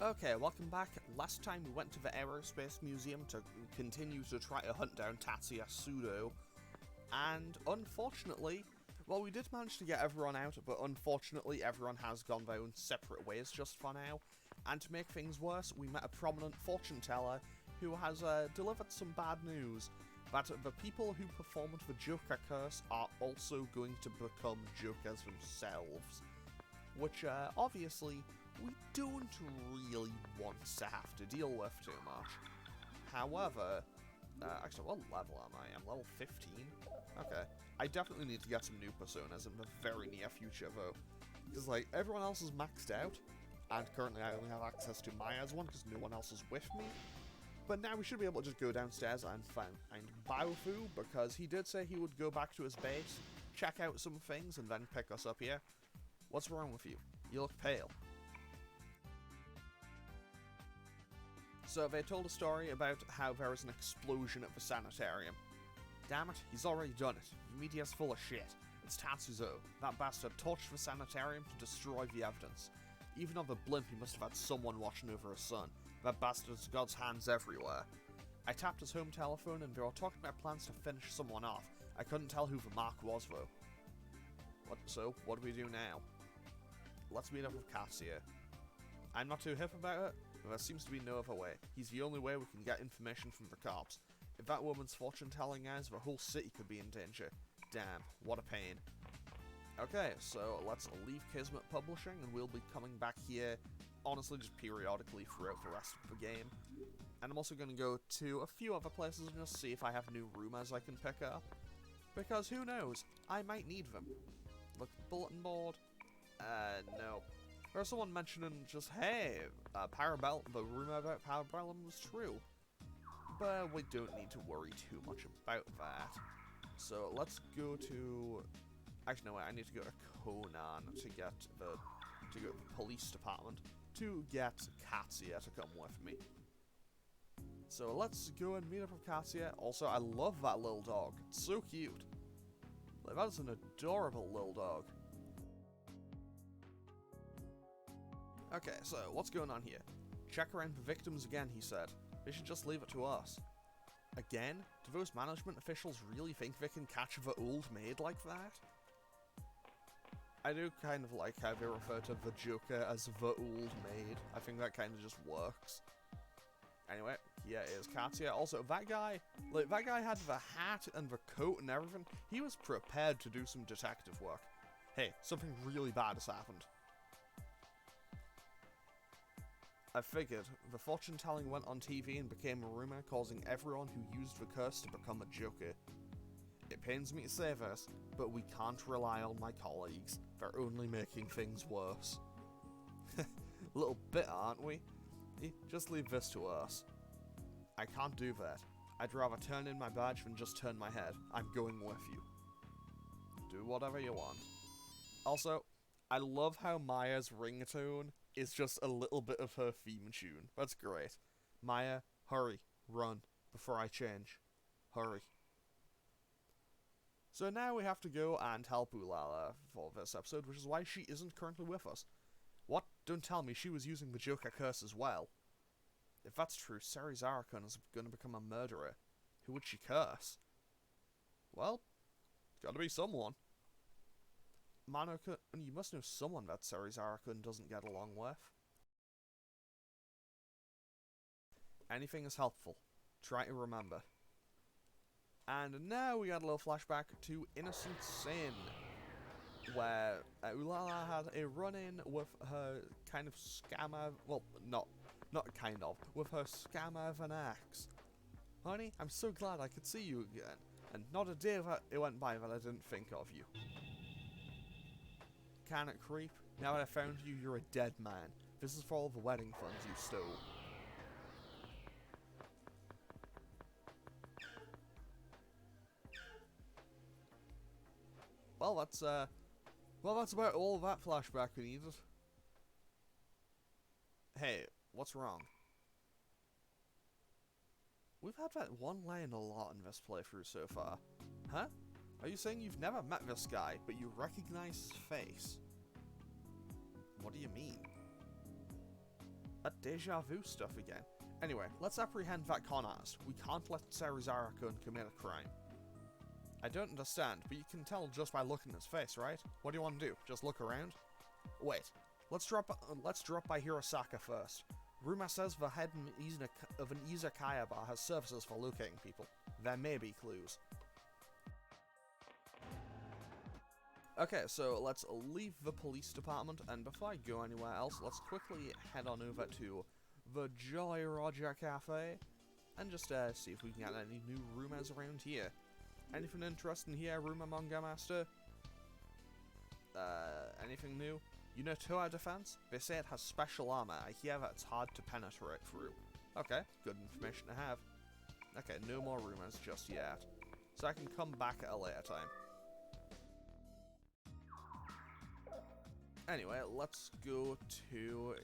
Okay, welcome back. Last time we went to the Aerospace Museum to continue to try to hunt down Tatsuya Sudo, and unfortunately, well, we did manage to get everyone out, but unfortunately everyone has gone their own separate ways just for now, and to make things worse, we met a prominent fortune teller who has delivered some bad news, that the people who performed the Joker curse are also going to become Jokers themselves, which obviously we don't really want to have to deal with too much. However, actually, what level am I? I'm level 15? Okay. I definitely need to get some new personas in the very near future, though. Because, like, everyone else is maxed out, and currently I only have access to Maya's one because no one else is with me. But now we should be able to just go downstairs and find Baofu, because he did say he would go back to his base, check out some things, and then pick us up here. What's wrong with you? You look pale. So they told a story about how there was an explosion at the sanitarium. Damn it, he's already done it. The media's full of shit. It's Tatsuzo. That bastard torched the sanitarium to destroy the evidence. Even on the blimp, he must have had someone watching over his son. That bastard's got his hands everywhere. I tapped his home telephone and they were talking about plans to finish someone off. I couldn't tell who the mark was though. What do we do now? Let's meet up with Katsuya. I'm not too hip about it, but there seems to be no other way. He's the only way we can get information from the cops. If that woman's fortune-telling eyes, the whole city could be in danger. Damn, what a pain. Okay, so let's leave Kismet Publishing, and we'll be coming back here, honestly, just periodically throughout the rest of the game. And I'm also going to go to a few other places and just see if I have new rumors I can pick up. Because who knows, I might need them. Look, bulletin board. No. There's someone mentioning just, hey, the rumor about Parabellum was true. But we don't need to worry too much about that. So let's go to... Actually, no, I need to go to Conan to get to the police department to get Katsuya to come with me. So let's go and meet up with Katsuya. Also, I love that little dog. It's so cute. Like, that is an adorable little dog. Okay, so what's going on here? Check around the victims again, he said. They should just leave it to us. Again? Do those management officials really think they can catch the old maid like that? I do kind of like how they refer to the Joker as the old maid. I think that kind of just works. Anyway, here is Katsuya. Also, that guy had the hat and the coat and everything. He was prepared to do some detective work. Hey, something really bad has happened. I figured. The fortune-telling went on TV and became a rumor, causing everyone who used the curse to become a Joker. It pains me to say this, but we can't rely on my colleagues. They're only making things worse. A little bit, aren't we? Just leave this to us. I can't do that. I'd rather turn in my badge than just turn my head. I'm going with you. Do whatever you want. Also, I love how Maya's ringtone is just a little bit of her theme tune. That's great. Maya, hurry, run, before I change. Hurry. So now we have to go and help Ulala for this episode, which is why she isn't currently with us. What? Don't tell me she was using the Joker curse as well. If that's true, Serizarakun is going to become a murderer. Who would she curse? Well, gotta be someone. Mano-kun, you must know someone that Serizarakun doesn't get along with. Anything is helpful. Try to remember. And now we got a little flashback to Innocent Sin, where Ulala had a run-in with her kind of scammer, well, not kind of, with her scammer of an axe. Honey, I'm so glad I could see you again, and not a day that it went by that I didn't think of you. Can it creep? Now that I found you, you're a dead man. This is for all the wedding funds you stole. Well, that's about all that flashback we needed. Hey, what's wrong? We've had that one line a lot in this playthrough so far. Huh? Are you saying you've never met this guy, but you recognize his face? What do you mean? That deja vu stuff again. Anyway, let's apprehend that con artist. We can't let Sarizara-kun commit a crime. I don't understand, but you can tell just by looking at his face, right? What do you want to do? Just look around? Wait, let's drop by Hirosaka first. Rumor says the head of an izakaya bar has services for locating people. There may be clues. Okay, so let's leave the police department, and before I go anywhere else, let's quickly head on over to the Jolly Roger Cafe, and just see if we can get any new rumors around here. Anything interesting here, Rumor Manga Master? Anything new? You know Toa Defense? They say it has special armor. I hear that it's hard to penetrate through. Okay, good information to have. Okay, no more rumors just yet. So I can come back at a later time. Anyway, let's go to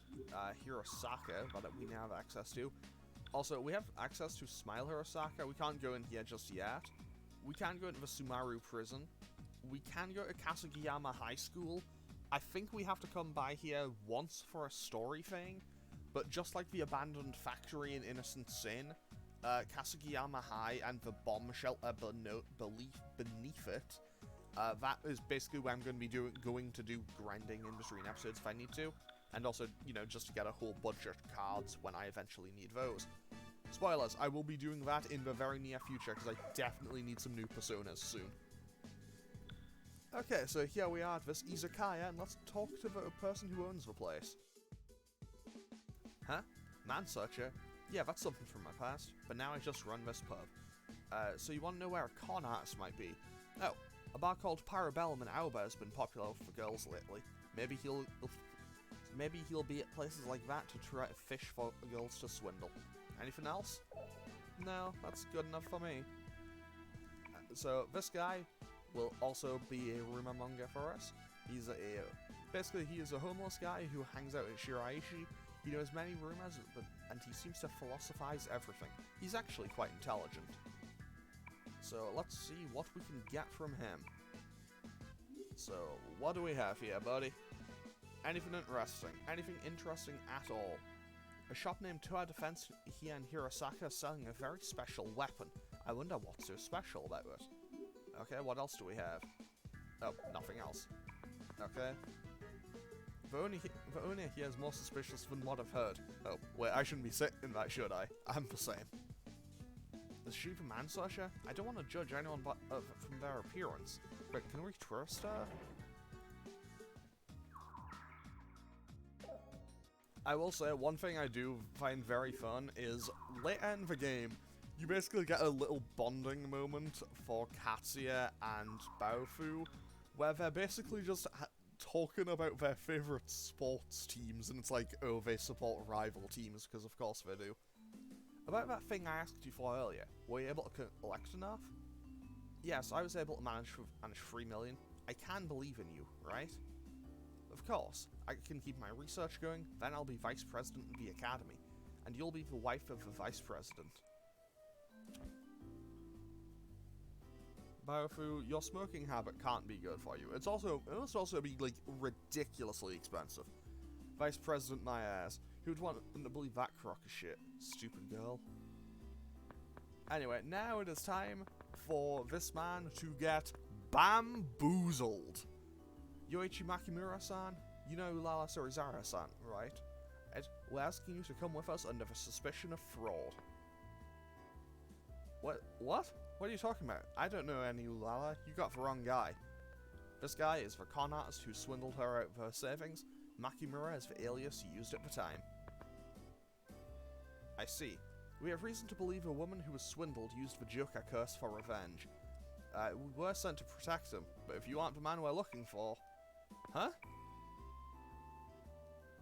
Hirosaka, that we now have access to. Also, we have access to Smile Hirosaka. We can't go in here just yet. We can go into the Sumaru prison. We can go to Kasugiyama High School. I think we have to come by here once for a story thing, but just like the abandoned factory in Innocent Sin, Kasugiyama High and the bomb shelter beneath it, that is basically where I'm going to be going to do grinding in between episodes if I need to, and also, you know, just to get a whole bunch of cards when I eventually need those. Spoilers, I will be doing that in the very near future, because I definitely need some new personas soon. Okay, so here we are at this izakaya, and let's talk to the person who owns the place. Huh? Man searcher? Yeah, that's something from my past, but now I just run this pub. So you want to know where a con artist might be? Oh, a bar called Parabellum in Aoba has been popular for girls lately. Maybe he'll be at places like that to try to fish for girls to swindle. Anything else? No, that's good enough for me. So this guy will also be a rumor monger for us. Basically he is a homeless guy who hangs out at Shiraishi. He knows many rumors, and he seems to philosophize everything. He's actually quite intelligent. So let's see what we can get from him. So what do we have here, buddy? Anything interesting? Anything interesting at all? A shop named Toa Defense here in Hirosaka is selling a very special weapon. I wonder what's so special about it. Okay, what else do we have? Oh, nothing else. Okay. The owner here is more suspicious than what I've heard. Oh, wait, I shouldn't be saying that, should I? I'm the same. Is she the mansearcher? I don't want to judge anyone but, from their appearance. But can we trust her? I will say, one thing I do find very fun is, later in the game, you basically get a little bonding moment for Katsuya and Baofu, where they're basically just talking about their favourite sports teams, and it's like, oh, they support rival teams, because of course they do. About that thing I asked you for earlier, were you able to collect enough? Yes, I was able to manage 3 million. I can believe in you, right? Of course, I can keep my research going, then I'll be vice president of the academy, and you'll be the wife of the vice president. Baofu, your smoking habit can't be good for you. It must also be, like, ridiculously expensive. Vice President my ass. Who'd want to believe that crock of shit? Stupid girl. Anyway, now it is time for this man to get bamboozled. Yoichi Makimura-san, you know Ulala Sarizara-san, right? We're asking you to come with us under the suspicion of fraud. What? What are you talking about? I don't know any Ulala. You got the wrong guy. This guy is the con artist who swindled her out of her savings. Makimura is the alias he used at the time. I see. We have reason to believe a woman who was swindled used the Joker curse for revenge. We were sent to protect him, but if you aren't the man we're looking for... Huh?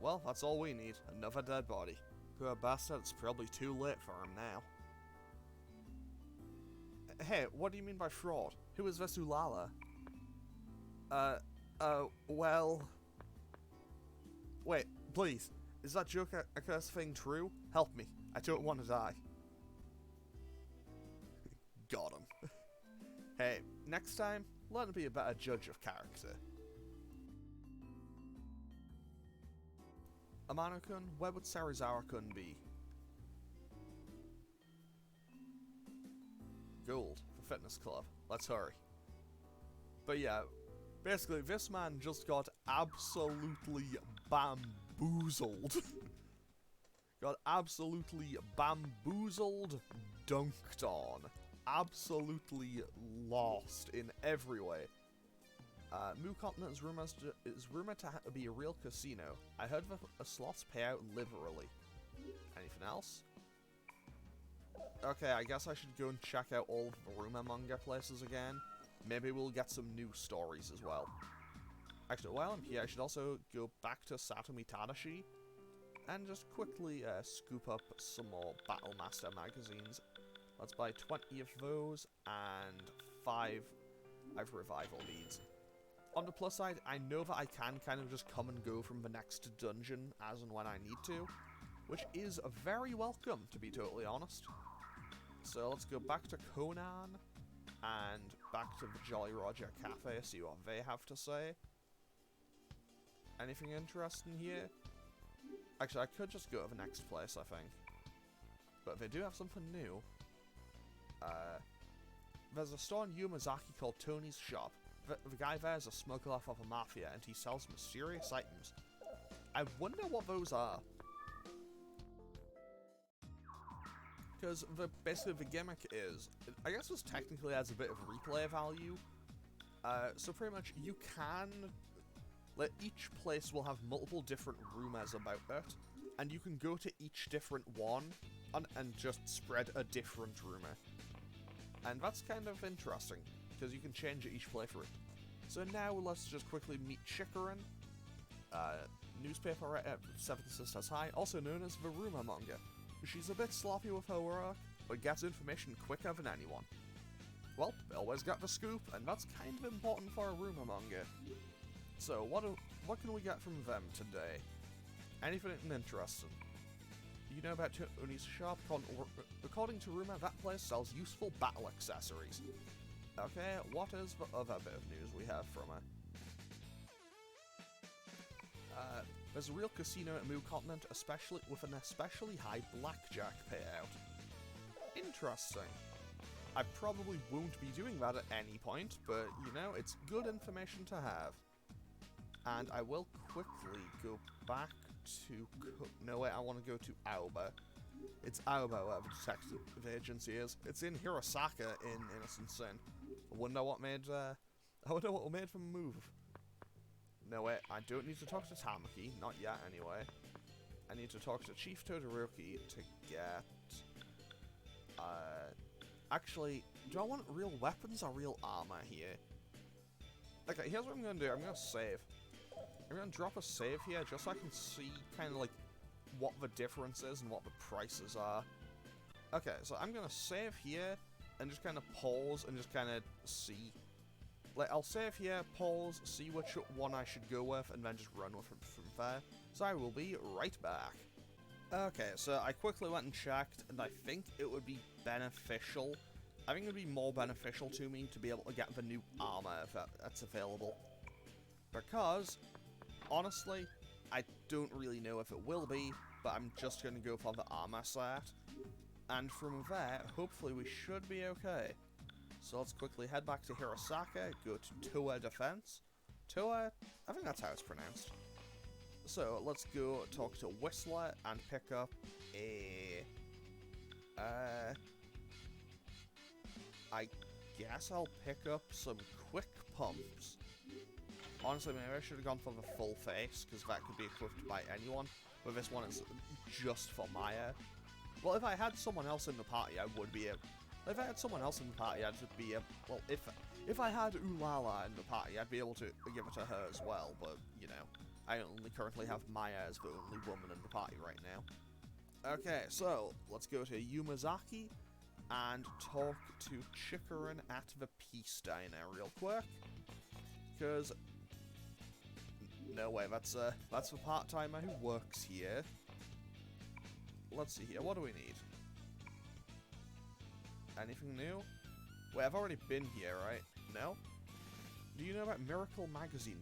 Well, that's all we need. Another dead body. Poor bastard, it's probably too late for him now. Hey, what do you mean by fraud? Who is this Ulala? Well... Wait, please. Is that Joker curse thing true? Help me. I don't want to die. Got him. Hey, next time, learn to be a better judge of character. Amano-kun, where would Serizawa-kun be? Gold for fitness club. Let's hurry. But yeah, basically this man just got absolutely bamboozled. Got absolutely bamboozled, dunked on. Absolutely lost in every way. Mu Continent is rumored to be a real casino. I heard the slots pay out liberally. Anything else? Okay, I guess I should go and check out all of the rumor manga places again. Maybe we'll get some new stories as well. Actually, while I'm here, I should also go back to Satomi Tadashi and just quickly scoop up some more Battle Master magazines. Let's buy 20 of those and 5 revival beads. On the plus side, I know that I can kind of just come and go from the next dungeon as and when I need to, which is very welcome, to be totally honest. So let's go back to Conan and back to the Jolly Roger Cafe, see what they have to say. Anything interesting here? Actually, I could just go to the next place, I think. But they do have something new. There's a store in Yamazaki called Tony's Shop. The guy there is a smuggler for the Mafia, and he sells mysterious items. I wonder what those are. Because basically the gimmick is, I guess this technically has a bit of replay value. So pretty much you can, like, each place will have multiple different rumors about it, and you can go to each different one and just spread a different rumor. And that's kind of interesting, because you can change it each playthrough. So now let's just quickly meet Chikurin, newspaper writer at Seventh Sisters High, also known as the rumor monger. She's a bit sloppy with her work, but gets information quicker than anyone. Well, they always got the scoop, and that's kind of important for a rumor monger. So, what can we get from them today? Anything interesting? You know about Tony's shop? According to rumor, that place sells useful battle accessories. Okay, what is the other bit of news we have from her? There's a real casino at Mu Continent, with an especially high blackjack payout. Interesting. I probably won't be doing that at any point, but, you know, it's good information to have. And I will quickly go back to... No, wait, I want to go to Aoba. It's Aoba where the detective agency is. It's in Hirosaka in Innocent Sin. I wonder what made them move. No, wait, I don't need to talk to Tamaki. Not yet, anyway. I need to talk to Chief Todoroki to get... Actually, do I want real weapons or real armor here? Okay, here's what I'm going to do. I'm going to save. I'm going to drop a save here just so I can see kind of like what the difference is and what the prices are. Okay, so I'm going to save here and just kind of pause and just kind of see. Like, I'll save here, pause, see which one I should go with, and then just run with it from there. So I will be right back. Okay, so I quickly went and checked, and I think it would be beneficial. I think it would be more beneficial to me to be able to get the new armor if that's available. Because, honestly, I don't really know if it will be, but I'm just going to go for the armor set. And from there, hopefully we should be okay. So let's quickly head back to Hirosaka, go to Toa Defense. Toa? I think that's how it's pronounced. So let's go talk to Whistler and pick up a... I guess I'll pick up some quick pumps. Honestly, maybe I should have gone for the full face, because that could be equipped by anyone. But this one is just for Maya. Well, if I had someone else in the party, I would be able... If I had someone else in the party, I'd be able... Well, if I had Ulala in the party, I'd be able to give it to her as well, but, you know, I only currently have Maya as the only woman in the party right now. Okay, so, let's go to Yamazaki and talk to Chikurin at the Peace Diner real quick. Because... No way, that's the part-timer who works here. Let's see here, what do we need? Anything new? Wait, I've already been here, right? No? Do you know about Miracle Magazine?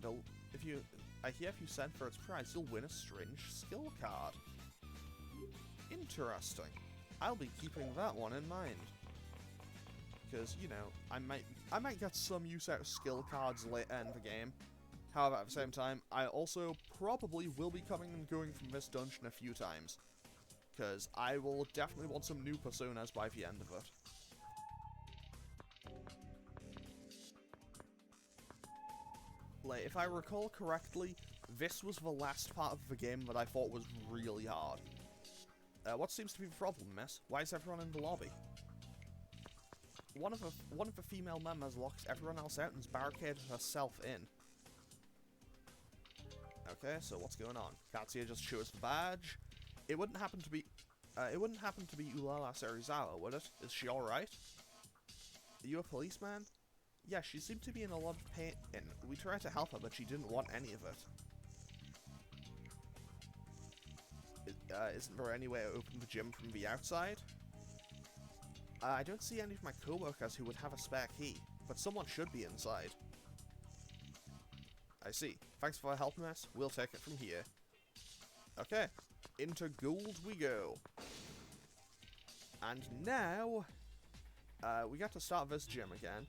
I hear if you send for its prize, you'll win a strange skill card. Interesting. I'll be keeping that one in mind. Because, you know, I might get some use out of skill cards later in the game. However, at the same time, I also probably will be coming and going from this dungeon a few times. Because I will definitely want some new personas by the end of it. Like, if I recall correctly, this was the last part of the game that I thought was really hard. What seems to be the problem, miss? Why is everyone in the lobby? One of the female members locks everyone else out and has barricaded herself in. Okay, so what's going on? Can't see her just show us the badge. It wouldn't happen to be Ulala Serizawa, would it? Is she alright? Are you a policeman? Yeah, she seemed to be in a lot of pain. We tried to help her, but she didn't want any of it. Isn't there any way to open the gym from the outside? I don't see any of my co-workers who would have a spare key, but someone should be inside. I see. Thanks for helping us. We'll take it from here. Okay. Into gold we go. And now, we got to start this gym again.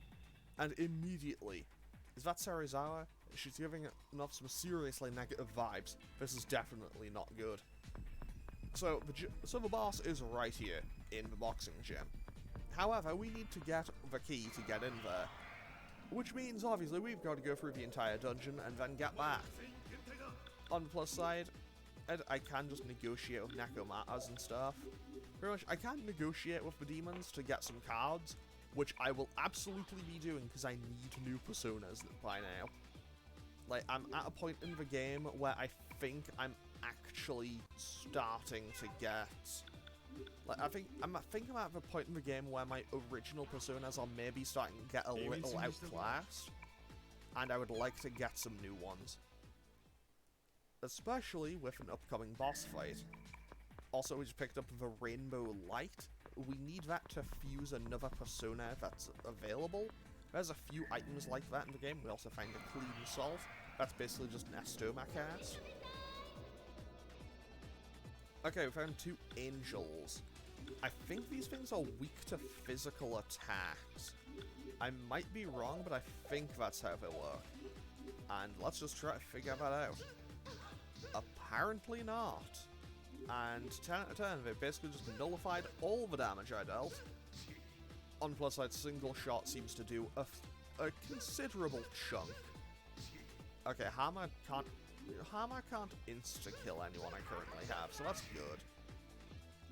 And immediately, is that Serizawa? She's giving off some seriously negative vibes. This is definitely not good. So the boss is right here in the boxing gym. However, we need to get the key to get in there. Which means, obviously, we've got to go through the entire dungeon and then get back. On the plus side, I can just negotiate with Nekomatas and stuff. Pretty much, I can negotiate with the demons to get some cards, which I will absolutely be doing because I need new personas by now. Like, I'm at a point in the game where I think I'm actually starting to get... Like, I think I'm at the point in the game where my original personas are maybe starting to get a little outclassed, and I would like to get some new ones. Especially with an upcoming boss fight. Also, we just picked up the Rainbow Light. We need that to fuse another persona that's available. There's a few items like that in the game. We also find a Clean Salt. That's basically just an Estomacast. Okay, we found 2 angels. I think these things are weak to physical attacks. I might be wrong, but I think that's how they work. And let's just try to figure that out. Apparently not. And 10 out of 10, they basically just nullified all the damage I dealt. On plus side, single shot seems to do a considerable chunk. Okay, Hammer can't insta-kill anyone I currently have, so that's good.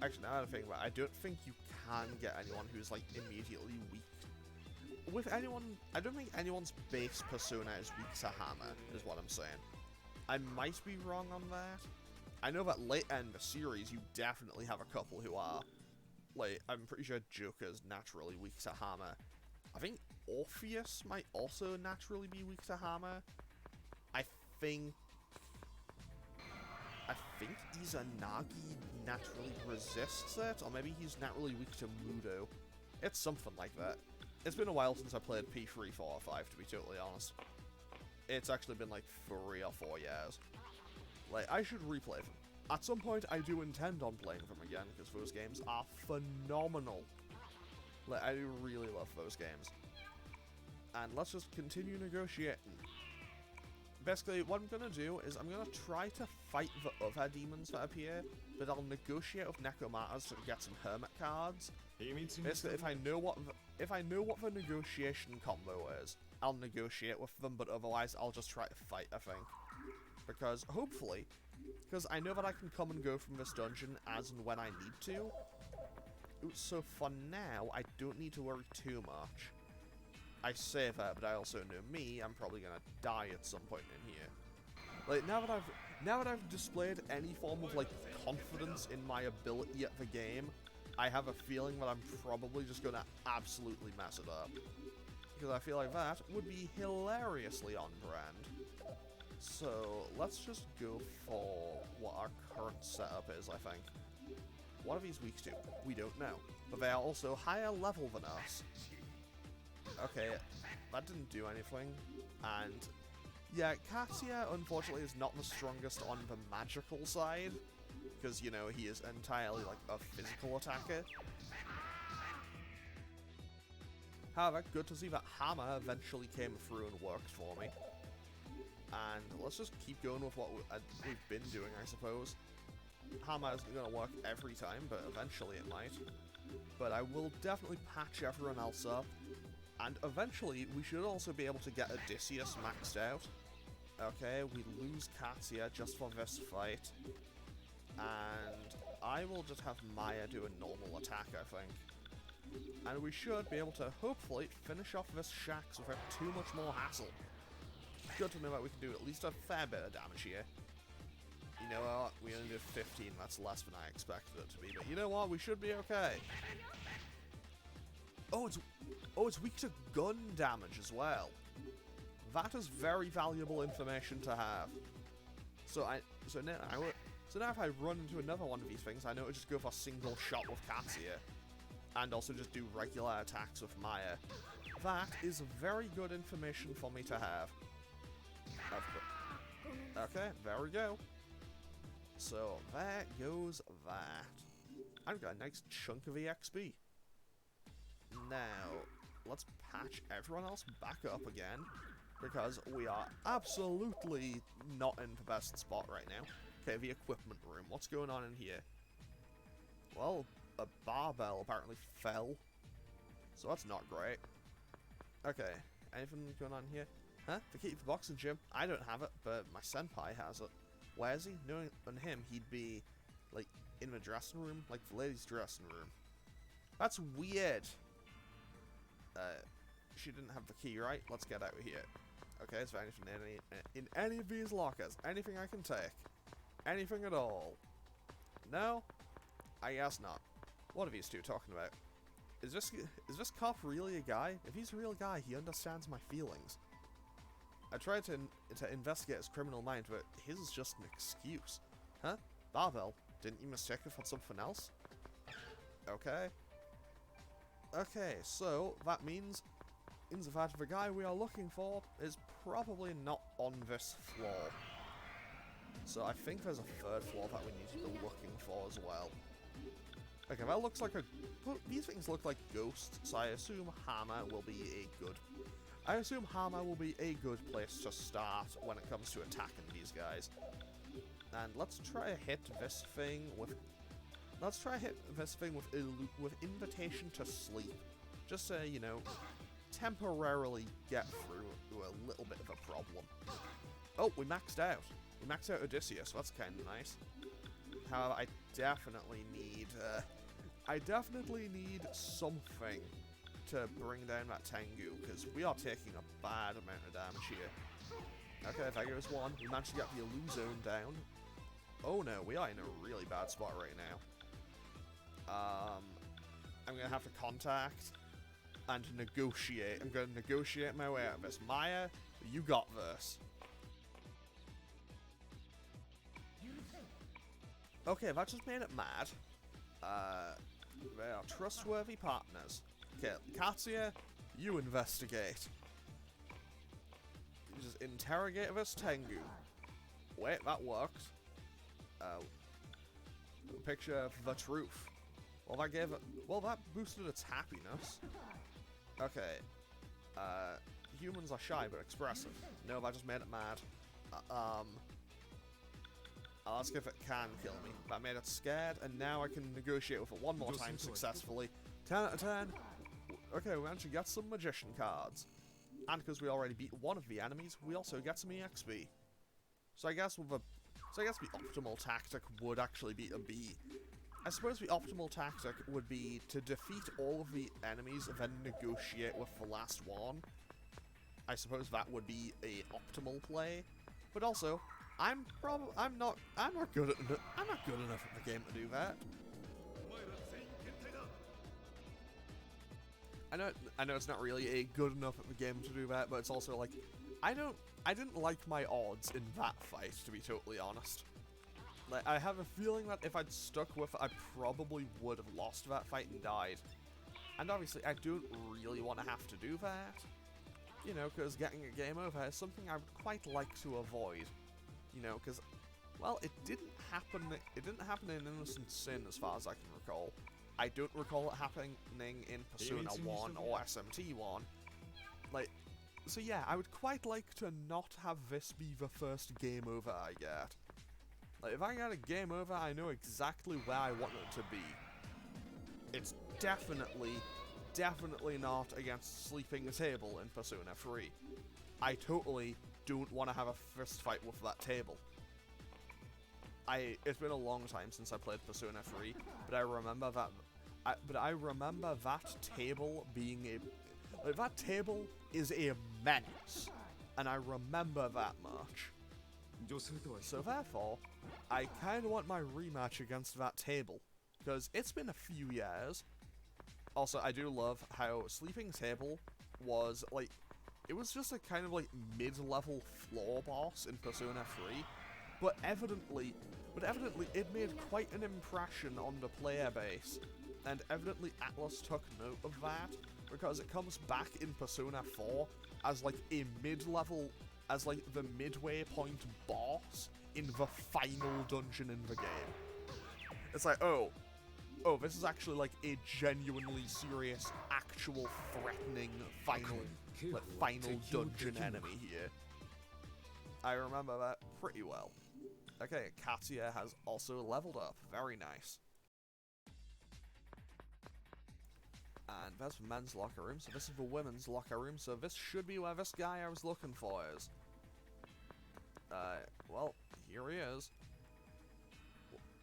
Actually, now that I think about it, I don't think you can get anyone who's, like, immediately weak. With anyone, I don't think anyone's base persona is weak to Hammer, is what I'm saying. I might be wrong on that. I know that late in the series, you definitely have a couple who are. Like, I'm pretty sure Joker's naturally weak to Hammer. I think Orpheus might also naturally be weak to Hammer. I think Izanagi naturally resists it, or maybe he's naturally weak to Mudo. It's something like that. It's been a while since I played P3, 4, or 5, to be totally honest. It's actually been like 3 or 4 years. Like, I should replay them. At some point, I do intend on playing them again, because those games are phenomenal. Like, I do really love those games. And let's just continue negotiating. Basically, what I'm going to do is I'm going to try to fight the other demons that appear, but I'll negotiate with Nekomatas to get some hermit cards. Basically, if I know what the negotiation combo is, I'll negotiate with them, but otherwise I'll just try to fight, I think. Because, hopefully, because I know that I can come and go from this dungeon as and when I need to. So for now, I don't need to worry too much. I say that, but I also know me, I'm probably gonna die at some point in here. Like, now that I've displayed any form of, like, confidence in my ability at the game, I have a feeling that I'm probably just gonna absolutely mess it up. Because I feel like that would be hilariously on brand. So, let's just go for what our current setup is, I think. What are these weak to? We don't know. But they are also higher level than us. Okay, that didn't do anything. And Yeah, Katsuya, unfortunately, is not the strongest on the magical side, because, you know, he is entirely, like, a physical attacker. However, good to see that Hammer eventually came through and worked for me. And let's just keep going with what we've been doing, I suppose. Hammer isn't going to work every time, but eventually it might. But I will definitely patch everyone else up. And eventually, we should also be able to get Odysseus maxed out. Okay, we lose Katsuya just for this fight. And I will just have Maya do a normal attack, I think. And we should be able to, hopefully, finish off this Shaxx without too much more hassle. Good to know that we can do at least a fair bit of damage here. You know what? We only did 15, that's less than I expected it to be, but you know what? We should be okay. Oh, it's weak to gun damage as well. That is very valuable information to have. So now if I run into another one of these things, I know to just go for a single shot with Katsuya. And also just do regular attacks with Maya. That is very good information for me to have. Okay, there we go. So, there goes that. I've got a nice chunk of EXP. Now, let's patch everyone else back up again, because we are absolutely not in the best spot right now. Okay, the equipment room. What's going on in here? Well, a barbell apparently fell, so that's not great. Okay, anything going on here? Huh? The key to the boxing gym? I don't have it, but my senpai has it. Where is he? Knowing on him, he'd be, like, in the dressing room, like the ladies' dressing room. That's weird. She didn't have the key, right? Let's get out of here. Okay, is there anything in any of these lockers? Anything I can take? Anything at all? No? I guess not. What are these two talking about? Is this cop really a guy? If he's a real guy, he understands my feelings. I tried to investigate his criminal mind, but his is just an excuse. Huh? Barbell, didn't you mistake it for something else? Okay. Okay, so that means that the guy we are looking for is probably not on this floor. So I think there's a third floor that we need to be looking for as well. Okay, that looks like these things look like ghosts, so I assume Hammer will be a good place to start when it comes to attacking these guys. And let's try to hit this thing with with Invitation to Sleep, just to, you know, temporarily get through a little bit of a problem. Oh, we maxed out. We maxed out Odysseus, so that's kind of nice. However, I definitely need something to bring down that Tengu, because we are taking a bad amount of damage here. Okay, there goes one. We managed to get the Illuzone down. Oh no, we are in a really bad spot right now. I'm gonna have to contact and negotiate. I'm gonna negotiate my way out of this. Maya, you got this. Okay, that just made it mad. They are trustworthy partners. Okay, Katsuya, you investigate. You just interrogate this Tengu. Wait, that worked. Picture of the truth. Well, that boosted its happiness. Okay. Humans are shy but expressive. No, that just made it mad. I'll ask if it can kill me. That made it scared, and now I can negotiate with it one more time successfully. 10 out of 10. Okay, we managed to get some magician cards. And because we already beat one of the enemies, we also get some EXP. So I guess the optimal tactic would actually be a B. I suppose the optimal tactic would be to defeat all of the enemies and then negotiate with the last one. I suppose that would be a optimal play. But also, I'm not good enough at the game to do that. I know it's not really a good enough at the game to do that, but it's also like, I didn't like my odds in that fight, to be totally honest. Like, I have a feeling that if I'd stuck with it, I probably would have lost that fight and died. And obviously, I don't really want to have to do that. You know, because getting a game over is something I would quite like to avoid. You know, because, well, it didn't happen in Innocent Sin as far as I can recall. I don't recall it happening in Persona 1 or SMT 1. Like, so yeah, I would quite like to not have this be the first game over I get. Like, if I get a game over, I know exactly where I want it to be. It's definitely not against sleeping a table in Persona 3. I totally don't want to have a fist fight with that table. It's been a long time since I played Persona 3, but I remember that. That table being that table is a menace, and I remember that much. So therefore, I kind of want my rematch against that table, because it's been a few years. Also, I do love how Sleeping Table was, like, it was just a kind of, like, mid-level floor boss in Persona 3, but evidently it made quite an impression on the player base, and evidently Atlas took note of that, because it comes back in Persona 4 as, like, a mid-level, as, like, the midway point boss in the final dungeon in the game. It's like, oh, this is actually, like, a genuinely serious, actual threatening final dungeon enemy here. I remember that pretty well. Okay, Katsuya has also leveled up. Very nice. And that's the men's locker room, so this is the women's locker room, so this should be where this guy I was looking for is. Well, here he is.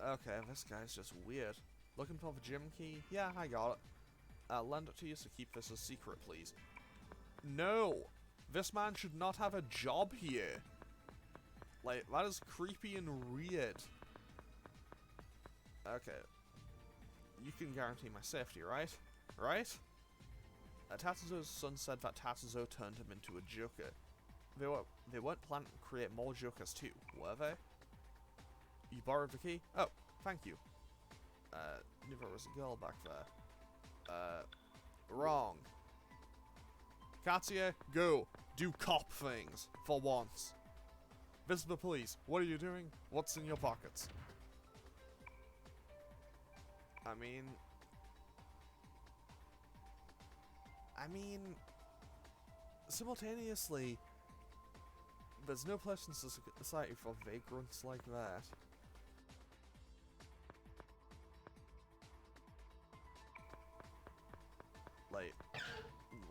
Okay, this guy's just weird. Looking for the gym key? Yeah, I got it. Lend it to you, so keep this a secret, please. No! This man should not have a job here. Like, that is creepy and weird. Okay. You can guarantee my safety, right? Right? Tatsuzo's son said that Tatsuzo turned him into a joker. They weren't planning to create more jokers too, were they? You borrowed the key? Oh, thank you. Knew there was a girl back there. Wrong. Katsuya, go. Do cop things. For once. This is the police. What are you doing? What's in your pockets? I mean, simultaneously, there's no place in society for vagrants like that.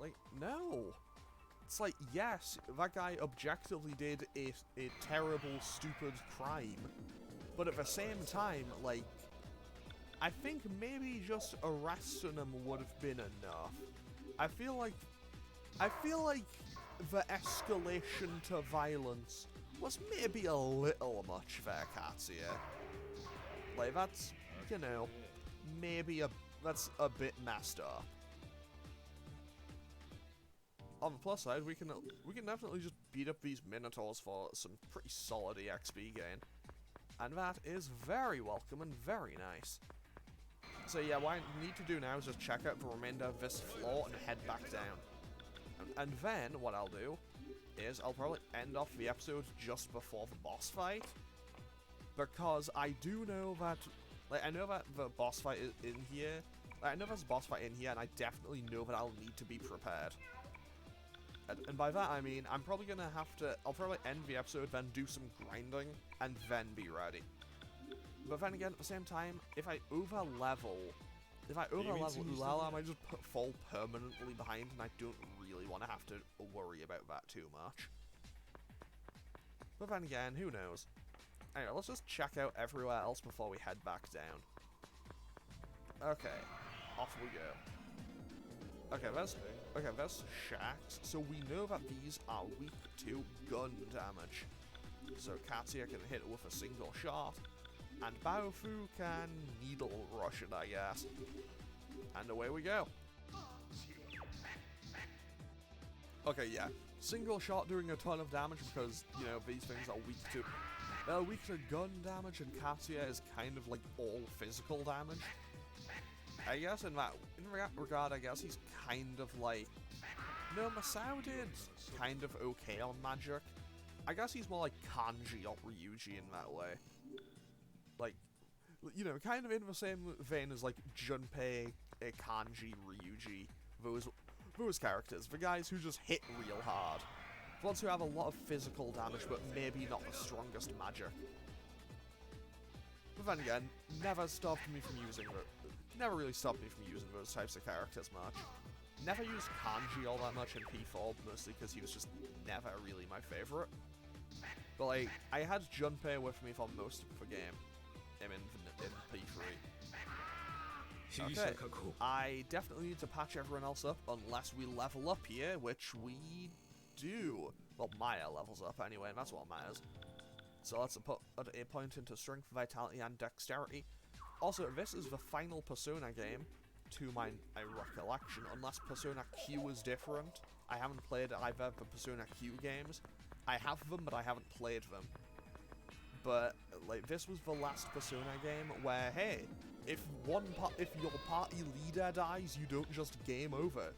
Like, no! It's like, yes, that guy objectively did a terrible, stupid crime, but at the same time, like, I think maybe just arresting him would have been enough. I feel like the escalation to violence was maybe a little much there, Katsuya. Like, that's, you know, maybe that's a bit messed up. On the plus side, we can definitely just beat up these Minotaurs for some pretty solid EXP gain. And that is very welcome and very nice. So yeah, what I need to do now is just check out the remainder of this floor and head back down. And then, what I'll do is I'll probably end off the episode just before the boss fight. Because I do know that, like, I know that the boss fight is in here. Like, I know there's a boss fight in here, and I definitely know that I'll need to be prepared. And by that I mean, I'll probably end the episode, then do some grinding, and then be ready. But then again, at the same time, if I over-level Ulala, I might just fall permanently behind, and I don't really want to have to worry about that too much. But then again, who knows? Anyway, let's just check out everywhere else before we head back down. Okay, off we go. Okay, there's shacks, so we know that these are weak to gun damage. So Katsuya can hit it with a single shot, and Baofu can needle rush it, I guess. And away we go. Okay, yeah, single shot doing a ton of damage because, you know, these things are weak to... They're weak to gun damage, and Katsuya is kind of like all physical damage. I guess in that regard, I guess he's kind of like, No, Masao did kind of okay on magic. I guess he's more like Kanji or Ryuji in that way. Like, you know, kind of in the same vein as like Junpei, Kanji, Ryuji, those characters, the guys who just hit real hard. The ones who have a lot of physical damage, but maybe not the strongest magic. But then again, never really stopped me from using those types of characters much. Never used Kanji all that much in P4, mostly because he was just never really my favourite. But like, I had Junpei with me for most of the game, in P3. Okay, I definitely need to patch everyone else up unless we level up here, which we do. Well, Maya levels up anyway, and that's what matters. So let's put a point into strength, vitality, and dexterity. Also, this is the final Persona game, to my recollection, unless Persona Q is different. I haven't played either of the Persona Q games. I have them, but I haven't played them. But like, this was the last Persona game where, hey, if your party leader dies, you don't just game over.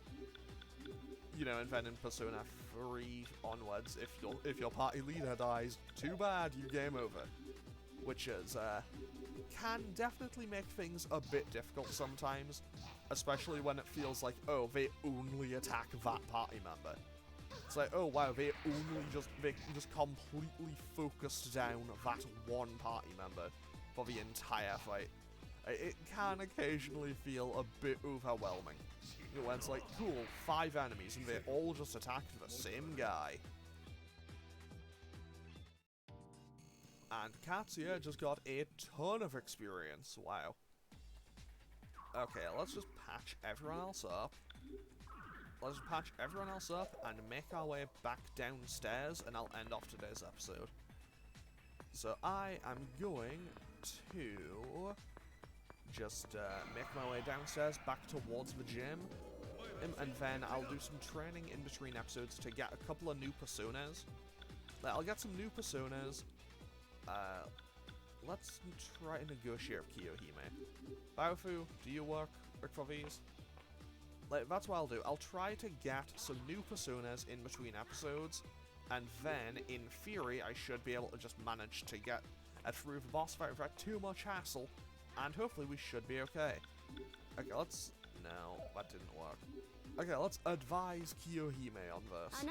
You know, and then in Persona 3 onwards, if your party leader dies, too bad, you game over. Which is can definitely make things a bit difficult sometimes, especially when it feels like, oh, they only attack that party member. It's like, oh wow, they just completely focused down that one party member for the entire fight. It can occasionally feel a bit overwhelming. You know, when it's like, cool, 5 enemies and they all just attacked the same guy. And Katsuya just got a ton of experience, wow. Okay, let's just patch everyone else up. Let's patch everyone else up and make our way back downstairs, and I'll end off today's episode. So I am going to just make my way downstairs back towards the gym, and then I'll do some training in between episodes to get a couple of new personas. I'll get some new personas. Let's try to negotiate with Kiyohime. Baofu, do you work for these? Like, that's what I'll do. I'll try to get some new personas in between episodes, and then, in theory, I should be able to just manage to get through the boss fight without too much hassle, and hopefully we should be okay. Okay, let's... No, that didn't work. Okay, let's advise Kiyohime on this.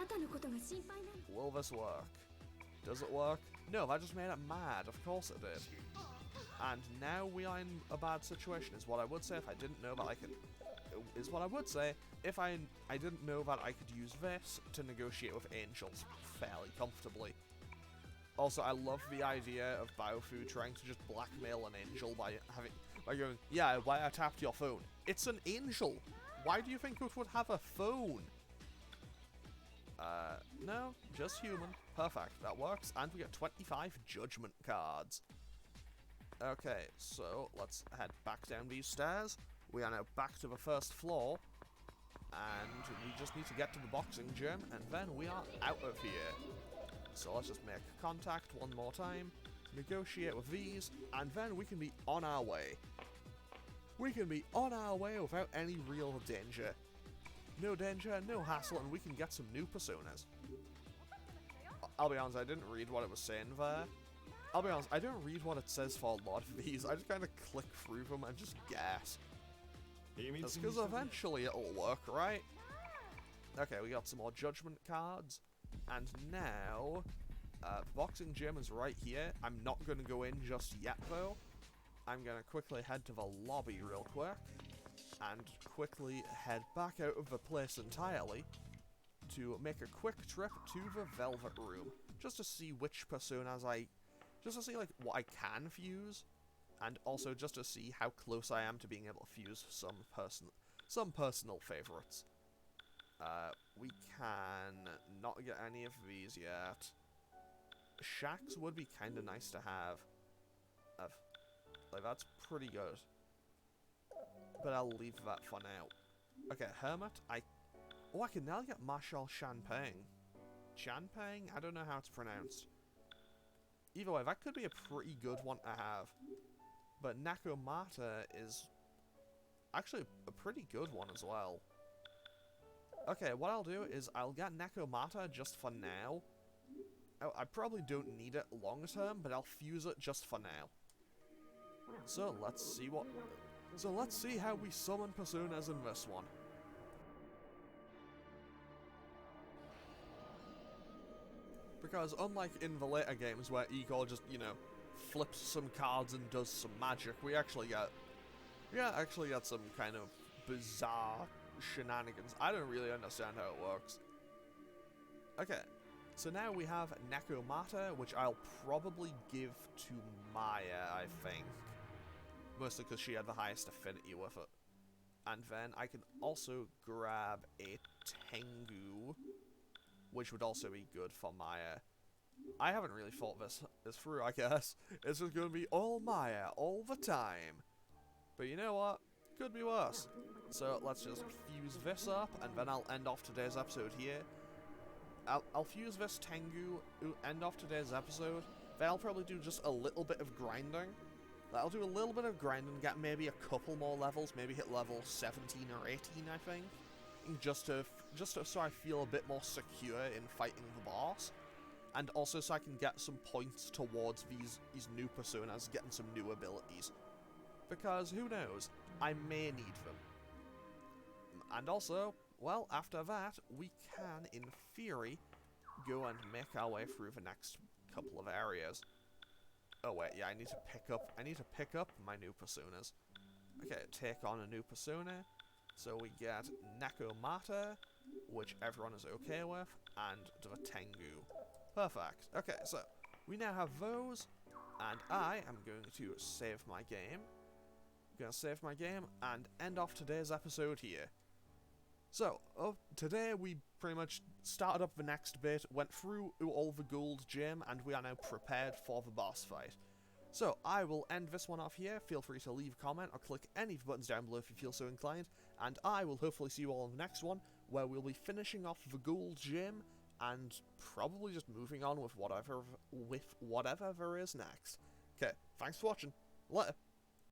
Will this work? Does it work? No, that just made it mad. Of course it did. And now we are in a bad situation, is what I would say if I didn't know that I could... Is what I would say if I didn't know that I could use this to negotiate with angels fairly comfortably. Also, I love the idea of Baofu trying to just blackmail an angel by going, yeah, why I tapped your phone. It's an angel. Why do you think it would have a phone? No, just human. Perfect, that works, and we get 25 judgment cards. Okay, so let's head back down these stairs. We are now back to the first floor, and we just need to get to the boxing gym, and then we are out of here. So let's just make contact one more time, negotiate with these, and then we can be on our way. We can be on our way without any real danger. No danger, no hassle, and we can get some new personas. I'll be honest, I didn't read what it was saying there. I'll be honest, I don't read what it says for a lot of these. I just kind of click through them and just guess. That's because eventually it'll work, right? Okay, we got some more judgment cards. And now, the boxing gym is right here. I'm not going to go in just yet, though. I'm going to quickly head to the lobby real quick. And quickly head back out of the place entirely to make a quick trip to the Velvet Room. Just to see which personas just to see, like, what I can fuse. And also just to see how close I am to being able to fuse some personal favorites. We can not get any of these yet. Shax would be kind of nice to have. Like, that's pretty good. But I'll leave that for now. Okay, Hermit, I can now get Marshal Shanpeng. Shanpeng? I don't know how it's pronounced. Either way, that could be a pretty good one to have. But Nakomata is actually a pretty good one as well. Okay, what I'll do is I'll get Nekomata just for now. I probably don't need it long term, but I'll fuse it just for now. So let's see how we summon personas in this one. Because unlike in the later games where Igor just, you know, flips some cards and does some magic, we actually get some kind of bizarre shenanigans. I don't really understand how it works. Okay, so now we have Nekomata, which I'll probably give to Maya, I think. Mostly because she had the highest affinity with it. And then I can also grab a Tengu, which would also be good for Maya. I haven't really thought this through, I guess. It's just going to be all Maya, all the time. But you know what? Could be worse. So let's just fuse this up, and then I'll end off today's episode here. I'll fuse this Tengu, end off today's episode. Then I'll probably do just a little bit of grinding. I'll do a little bit of grinding, get maybe a couple more levels, maybe hit level 17 or 18, I think. Just so I feel a bit more secure in fighting the boss. And also so I can get some points towards these new personas, getting some new abilities. Because, who knows, I may need them. And also, well, after that, we can, in theory, go and make our way through the next couple of areas. Oh wait, yeah, I need to pick up my new personas. Okay, take on a new persona. So we get Nekomata, which everyone is okay with, and the Tengu. Perfect. Okay, so we now have those, and I am going to save my game. I'm going to save my game and end off today's episode here. So, today we pretty much started up the next bit, went through all the gold gem, and we are now prepared for the boss fight. So, I will end this one off here. Feel free to leave a comment or click any of the buttons down below if you feel so inclined, and I will hopefully see you all in the next one, where we'll be finishing off the gold gem, and probably just moving on with whatever there is next. Okay, thanks for watching. Later.